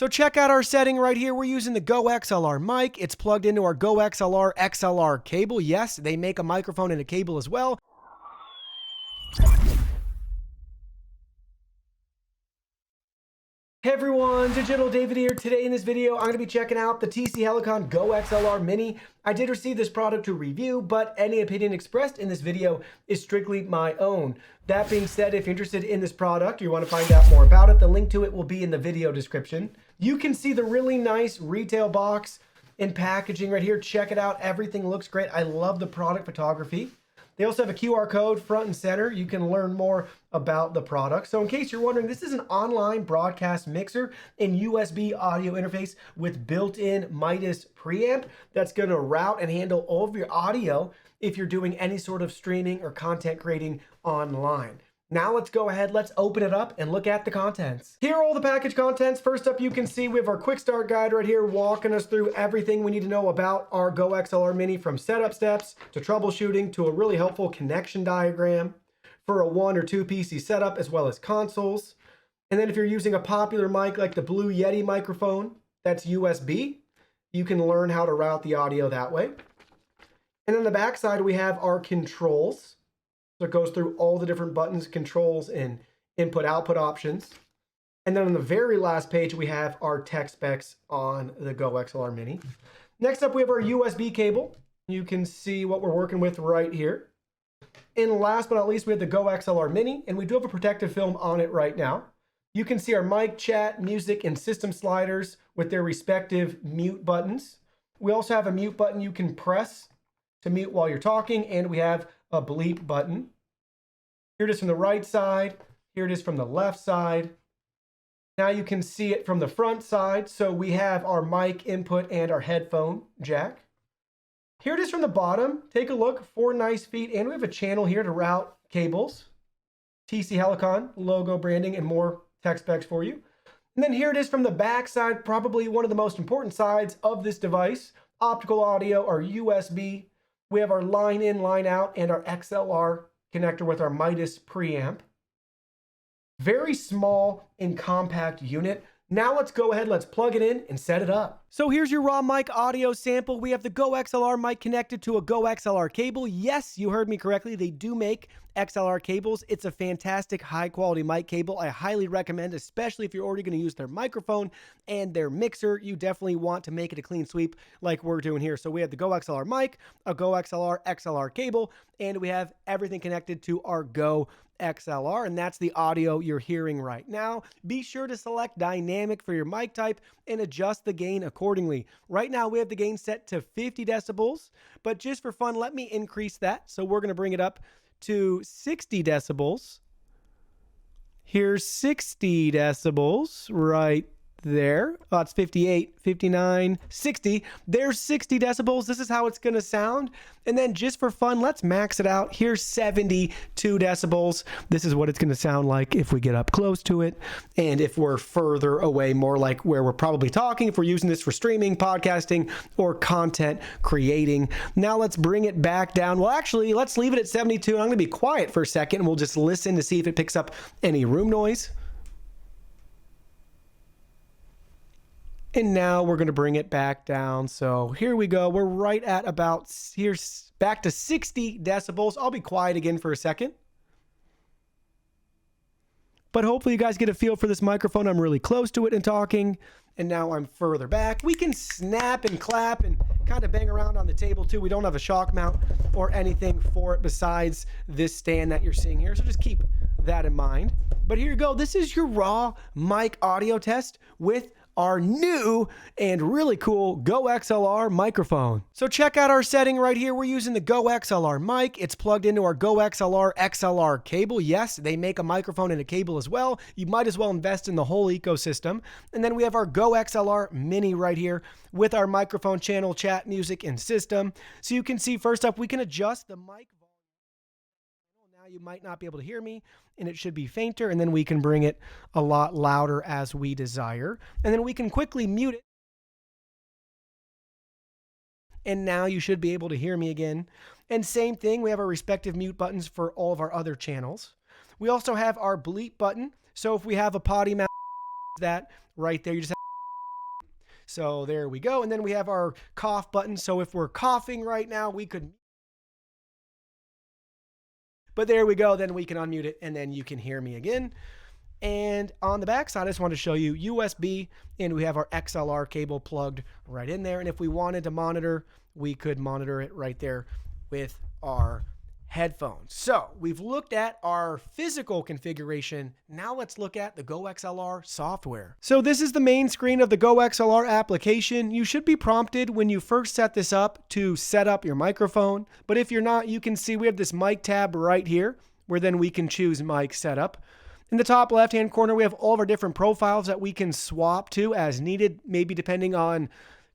So check out our setting right here. We're using the GoXLR mic. It's plugged into our GoXLR XLR cable. Yes, they make a microphone and a cable as well. Hey everyone, Digital David here. Today in this video, I'm going to be checking out the TC-Helicon GoXLR Mini. I did receive this product to review, but any opinion expressed in this video is strictly my own. That being said, if you're interested in this product or you want to find out more about it, the link to it will be in the video description. You can see the really nice retail box and packaging right here. Check it out. Everything looks great. I love the product photography. They also have a QR code front and center. You can learn more about the product. So in case you're wondering, this is an online broadcast mixer and USB audio interface with built-in Midas preamp that's going to route and handle all of your audio if you're doing any sort of streaming or content creating online. Now let's go ahead, let's open it up and look at the contents. Here are all the package contents. First up, you can see we have our quick start guide right here walking us through everything we need to know about our GoXLR Mini, from setup steps to troubleshooting to a really helpful connection diagram for a 1 or 2 PC setup, as well as consoles. And then if you're using a popular mic like the Blue Yeti microphone that's USB, you can learn how to route the audio that way. And on the back side, we have our controls. So it goes through all the different buttons, controls, and input-output options. And then on the very last page, we have our tech specs on the GoXLR Mini. Next up, we have our USB cable. You can see what we're working with right here. And last but not least, we have the GoXLR Mini, and we do have a protective film on it right now. You can see our mic, chat, music, and system sliders with their respective mute buttons. We also have a mute button you can press to mute while you're talking, and we have a bleep button. Here it is from the right side. Here it is from the left side. Now you can see it from the front side. So we have our mic input and our headphone jack. Here it is from the bottom. Take a look, 4 nice feet, and we have a channel here to route cables. TC-Helicon logo, branding, and more tech specs for you. And then here it is from the back side, probably one of the most important sides of this device. Optical audio, or USB. We have our line in, line out, and our XLR connector with our Midas preamp. Very small and compact unit. Now let's go ahead, let's plug it in and set it up. So here's your raw mic audio sample. We have the GoXLR mic connected to a GoXLR cable. Yes, you heard me correctly. They do make XLR cables. It's a fantastic high quality mic cable. I highly recommend, especially if you're already going to use their microphone and their mixer. You definitely want to make it a clean sweep like we're doing here. So we have the GoXLR mic, a GoXLR XLR cable, and we have everything connected to our GoXLR, and that's the audio you're hearing right now. Be sure to select dynamic for your mic type and adjust the gain accordingly. Right now we have the gain set to 50 decibels, but just for fun, let me increase that. So we're going to bring it up to 60 decibels. Here's 60 decibels right there. Oh, it's 58, 59, 60. There's 60 decibels. This is how it's going to sound. And then just for fun, let's max it out. Here's 72 decibels. This is what it's going to sound like if we get up close to it. And if we're further away, more like where we're probably talking, if we're using this for streaming, podcasting, or content creating. Now let's bring it back down. Well, actually, let's leave it at 72. I'm going to be quiet for a second and we'll just listen to see if it picks up any room noise. And now we're going to bring it back down. So here we go. We're right at about, here's back to 60 decibels. I'll be quiet again for a second. But hopefully you guys get a feel for this microphone. I'm really close to it and talking. And now I'm further back. We can snap and clap and kind of bang around on the table too. We don't have a shock mount or anything for it besides this stand that you're seeing here. So just keep that in mind. But here you go. This is your raw mic audio test with our new and really cool GoXLR microphone. So check out our setting right here. We're using the GoXLR mic. It's plugged into our GoXLR XLR cable. Yes, they make a microphone and a cable as well. You might as well invest in the whole ecosystem. And then we have our GoXLR Mini right here with our microphone, channel, chat, music, and system. So you can see, first up, we can adjust the mic volume. Now you might not be able to hear me, and it should be fainter, and then we can bring it a lot louder as we desire. And then we can quickly mute it. And now you should be able to hear me again. And same thing, we have our respective mute buttons for all of our other channels. We also have our bleep button. So if we have a potty mouth, that right there, you just have So there we go. And then we have our cough button. So if we're coughing right now, we could, but there we go. Then we can unmute it and then you can hear me again. And on the back side, I just want to show you USB, and we have our XLR cable plugged right in there. And if we wanted to monitor, we could monitor it right there with our headphones. So we've looked at our physical configuration. Now let's look at the GoXLR software. So this is the main screen of the GoXLR application. You should be prompted when you first set this up to set up your microphone. But if you're not, you can see we have this mic tab right here, where then we can choose mic setup. In the top left-hand corner, we have all of our different profiles that we can swap to as needed, maybe depending on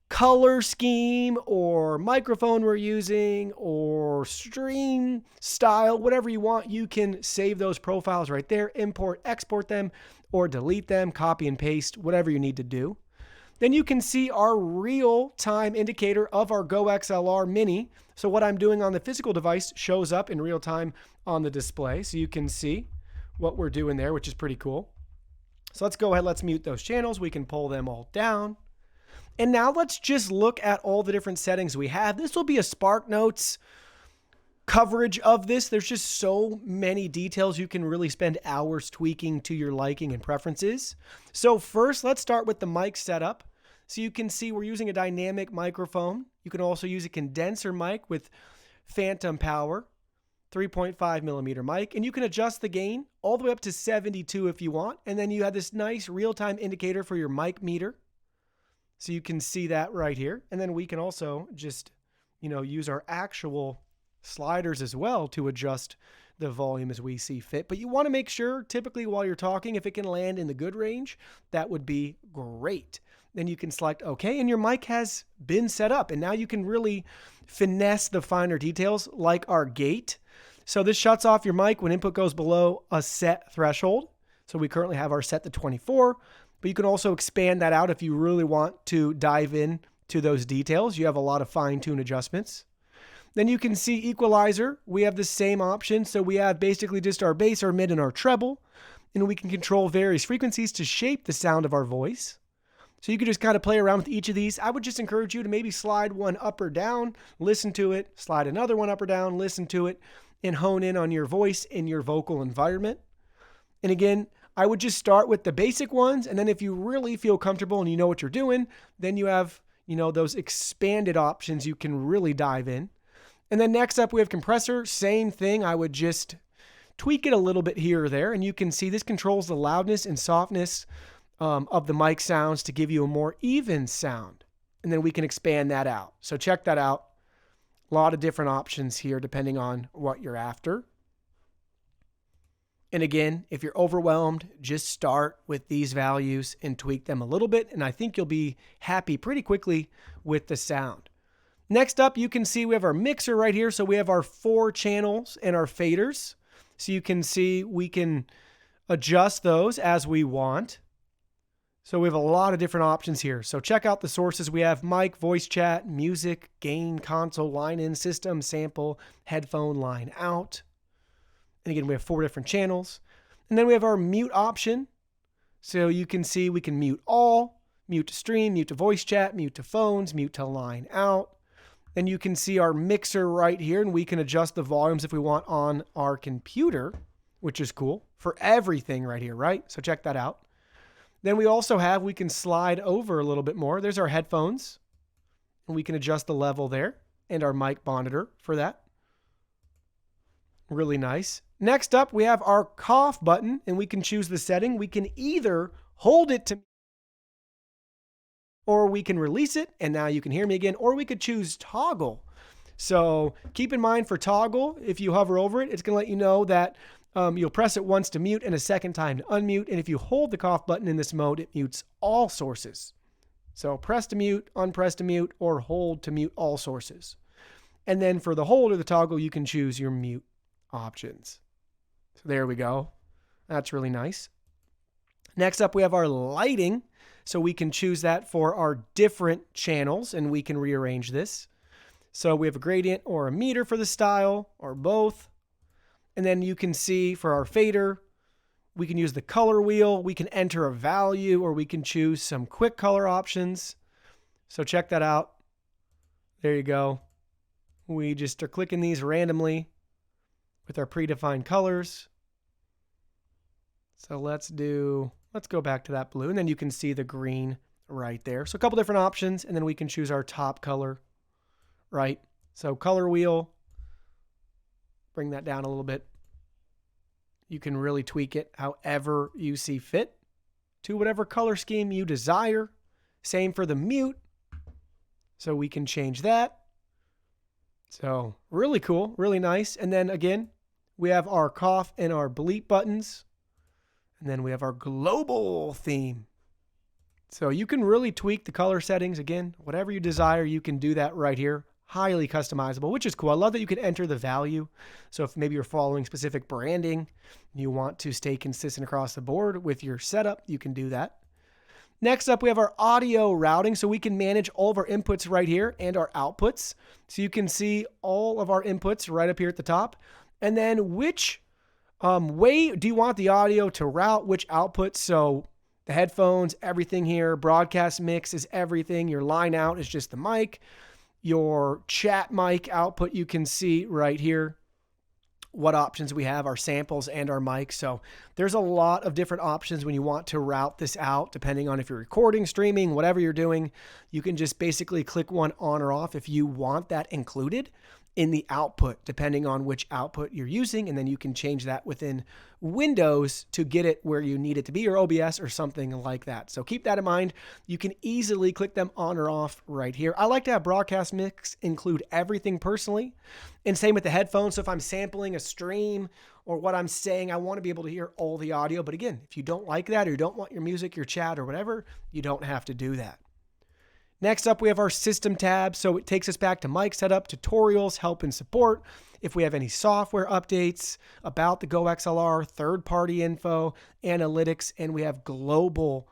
color scheme or microphone we're using or stream style, whatever you want. You can save those profiles right there, import, export them, or delete them, copy and paste, whatever you need to do. Then you can see our real-time indicator of our GoXLR Mini. So what I'm doing on the physical device shows up in real time on the display. So you can see what we're doing there, which is pretty cool. So let's go ahead, let's mute those channels. We can pull them all down. And now let's just look at all the different settings we have. This will be a SparkNotes coverage of this. There's just so many details. You can really spend hours tweaking to your liking and preferences. So first, let's start with the mic setup. So you can see we're using a dynamic microphone. You can also use a condenser mic with phantom power. 3.5 millimeter mic, and you can adjust the gain all the way up to 72 if you want. And then you have this nice real-time indicator for your mic meter. So you can see that right here. And then we can also just, use our actual sliders as well to adjust the volume as we see fit. But you want to make sure, typically while you're talking, if it can land in the good range, that would be great. Then you can select OK, and your mic has been set up. And now you can really finesse the finer details like our gate. So this shuts off your mic when input goes below a set threshold. So we currently have our set to 24, but you can also expand that out if you really want to dive in to those details. You have a lot of fine-tune adjustments. Then you can see equalizer. We have the same option. So we have basically just our bass, our mid, and our treble. And we can control various frequencies to shape the sound of our voice. So you can just kind of play around with each of these. I would just encourage you to maybe slide one up or down, listen to it, slide another one up or down, listen to it, and hone in on your voice in your vocal environment. And again, I would just start with the basic ones. And then if you really feel comfortable and you know what you're doing, then you have, those expanded options you can really dive in. And then next up, we have compressor. Same thing. I would just tweak it a little bit here or there. And you can see this controls the loudness and softness of the mic sounds to give you a more even sound. And then we can expand that out. So check that out. A lot of different options here depending on what you're after. And again, if you're overwhelmed, just start with these values and tweak them a little bit. And I think you'll be happy pretty quickly with the sound. Next up, you can see we have our mixer right here. So we have our 4 channels and our faders. So you can see we can adjust those as we want. So we have a lot of different options here. So check out the sources. We have mic, voice chat, music, gain, console, line in, system, sample, headphone, line out. And again, we have 4 different channels. And then we have our mute option. So you can see we can mute all, mute to stream, mute to voice chat, mute to phones, mute to line out. Then you can see our mixer right here, and we can adjust the volumes if we want on our computer, which is cool for everything right here, right? So check that out. Then we can slide over a little bit more. There's our headphones, and we can adjust the level there, and our mic monitor for that. Really nice. Next up, we have our cough button, and we can choose the setting. We can either hold it to, or we can release it, and now you can hear me again, or we could choose toggle. So keep in mind for toggle, if you hover over it, it's going to let you know that you'll press it once to mute and a second time to unmute. And if you hold the cough button in this mode, it mutes all sources. So press to mute, unpress to mute, or hold to mute all sources. And then for the hold or the toggle, you can choose your mute options. So there we go. That's really nice. Next up, we have our lighting. So we can choose that for our different channels, and we can rearrange this. So we have a gradient or a meter for the style, or both. And then you can see for our fader, we can use the color wheel. We can enter a value, or we can choose some quick color options. So check that out. There you go. We just are clicking these randomly with our predefined colors. So let's go back to that blue, and then you can see the green right there. So a couple different options, and then we can choose our top color, right? So color wheel, bring that down a little bit. You can really tweak it however you see fit to whatever color scheme you desire. Same for the mute. So we can change that. So really cool, really nice. And then again, we have our cough and our bleep buttons. And then we have our global theme. So you can really tweak the color settings. Again, whatever you desire, you can do that right here. Highly customizable, which is cool. I love that you can enter the value. So if maybe you're following specific branding, you want to stay consistent across the board with your setup, you can do that. Next up, we have our audio routing. So we can manage all of our inputs right here and our outputs. So you can see all of our inputs right up here at the top. And then which way do you want the audio to route, which output? So the headphones, everything here, broadcast mix is everything. Your line out is just the mic. Your chat mic output, you can see right here what options we have, our samples and our mics. So there's a lot of different options when you want to route this out, depending on if you're recording, streaming, whatever you're doing. You can just basically click one on or off if you want that included in the output, depending on which output you're using. And then you can change that within Windows to get it where you need it to be, or OBS or something like that. So keep that in mind. You can easily click them on or off right here. I like to have broadcast mix include everything personally, and same with the headphones. So if I'm sampling a stream or what I'm saying, I want to be able to hear all the audio. But again, if you don't like that, or you don't want your music, your chat, or whatever, you don't have to do that. Next up, we have our system tab. So it takes us back to mic setup, tutorials, help and support. If we have any software updates, about the GoXLR, third-party info, analytics, and we have global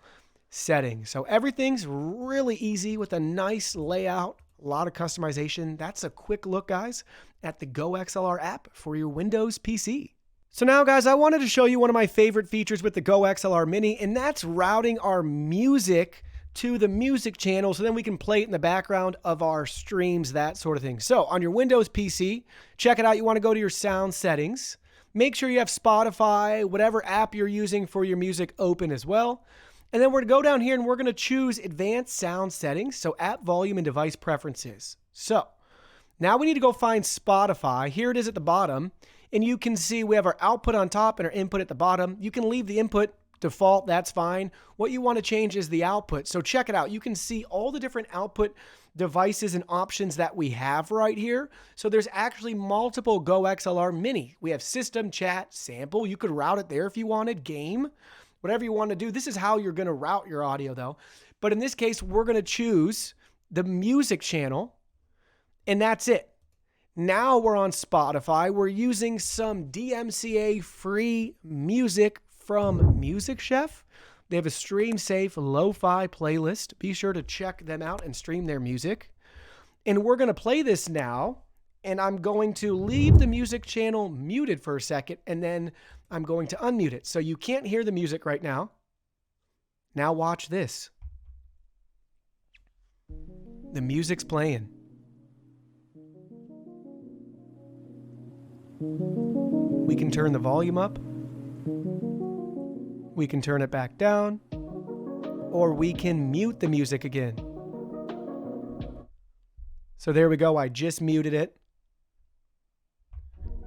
settings. So everything's really easy with a nice layout, a lot of customization. That's a quick look, guys, at the GoXLR app for your Windows PC. So now, guys, I wanted to show you one of my favorite features with the GoXLR Mini, and that's routing our music to the music channel, so then we can play it in the background of our streams, that sort of thing. So on your Windows PC, check it out. You want to go to your sound settings. Make sure you have Spotify, whatever app you're using for your music open as well. And then we're going to go down here and we're going to choose advanced sound settings. So app volume and device preferences. So now we need to go find Spotify. Here it is at the bottom. And you can see we have our output on top and our input at the bottom. You can leave the input default, that's fine. What you want to change is the output. So check it out. You can see all the different output devices and options that we have right here. So there's actually multiple GoXLR Mini. We have system, chat, sample. You could route it there if you wanted, game, whatever you want to do. This is how you're going to route your audio though. But in this case, we're going to choose the music channel, and that's it. Now we're on Spotify. We're using some DMCA free music from Music Chef. They have a stream safe lo-fi playlist. Be sure to check them out and stream their music. And we're going to play this now. And I'm going to leave the music channel muted for a second. And then I'm going to unmute it. So you can't hear the music right now. Now watch this. The music's playing. We can turn the volume up. We can turn it back down, or we can mute the music again. So there we go. I just muted it.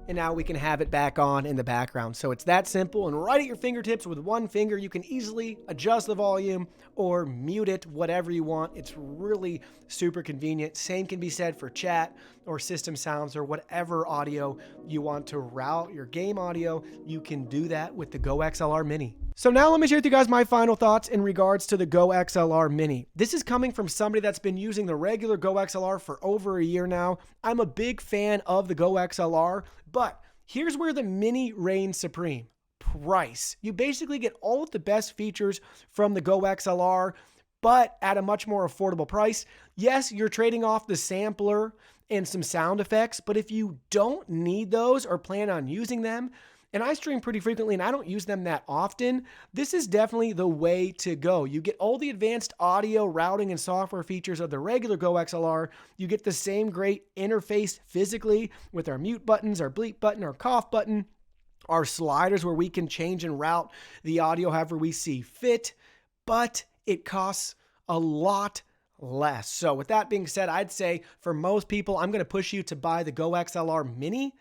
And now we can have it back on in the background. So it's that simple, and right at your fingertips with one finger, you can easily adjust the volume or mute it, whatever you want. It's really super convenient. Same can be said for chat or system sounds or whatever audio you want to route your game audio. You can do that with the GoXLR Mini. So now let me share with you guys my final thoughts in regards to the GoXLR Mini. This is coming from somebody that's been using the regular GoXLR for over a year now. I'm a big fan of the GoXLR, but here's where the Mini reigns supreme. Price. You basically get all of the best features from the GoXLR, but at a much more affordable price. Yes, you're trading off the sampler and some sound effects, but if you don't need those or plan on using them, and I stream pretty frequently and I don't use them that often, this is definitely the way to go. You get all the advanced audio routing and software features of the regular GoXLR. You get the same great interface physically with our mute buttons, our bleep button, our cough button, our sliders where we can change and route the audio however we see fit, but it costs a lot less. So with that being said, I'd say for most people, I'm going to push you to buy the GoXLR Mini,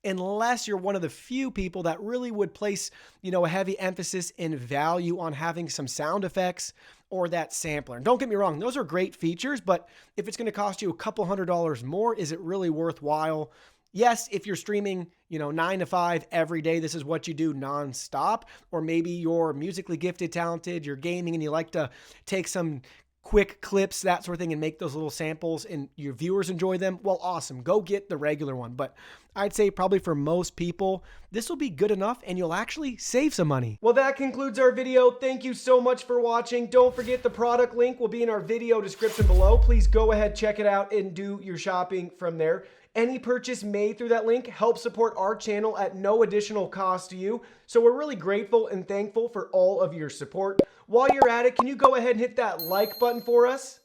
unless you're one of the few people that really would place, a heavy emphasis and value on having some sound effects or that sampler. And don't get me wrong, those are great features, but if it's going to cost you a couple $100 more, is it really worthwhile? Yes, if you're streaming, 9 to 5 every day, this is what you do nonstop, or maybe you're musically gifted, talented, you're gaming and you like to take some quick clips, that sort of thing, and make those little samples and your viewers enjoy them, well, awesome. Go get the regular one. But I'd say probably for most people, this will be good enough and you'll actually save some money. Well, that concludes our video. Thank you so much for watching. Don't forget the product link will be in our video description below. Please go ahead, check it out, and do your shopping from there. Any purchase made through that link helps support our channel at no additional cost to you. So we're really grateful and thankful for all of your support. While you're at it, can you go ahead and hit that like button for us?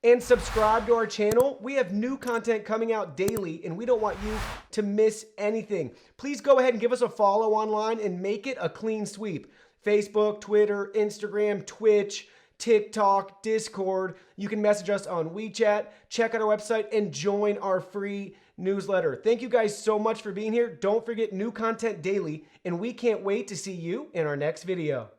And subscribe to our channel. We have new content coming out daily and we don't want you to miss anything. Please go ahead and give us a follow online and make it a clean sweep. Facebook, Twitter, Instagram, Twitch, TikTok, Discord. You can message us on WeChat, check out our website, and join our free newsletter. Thank you guys so much for being here. Don't forget new content daily, and we can't wait to see you in our next video.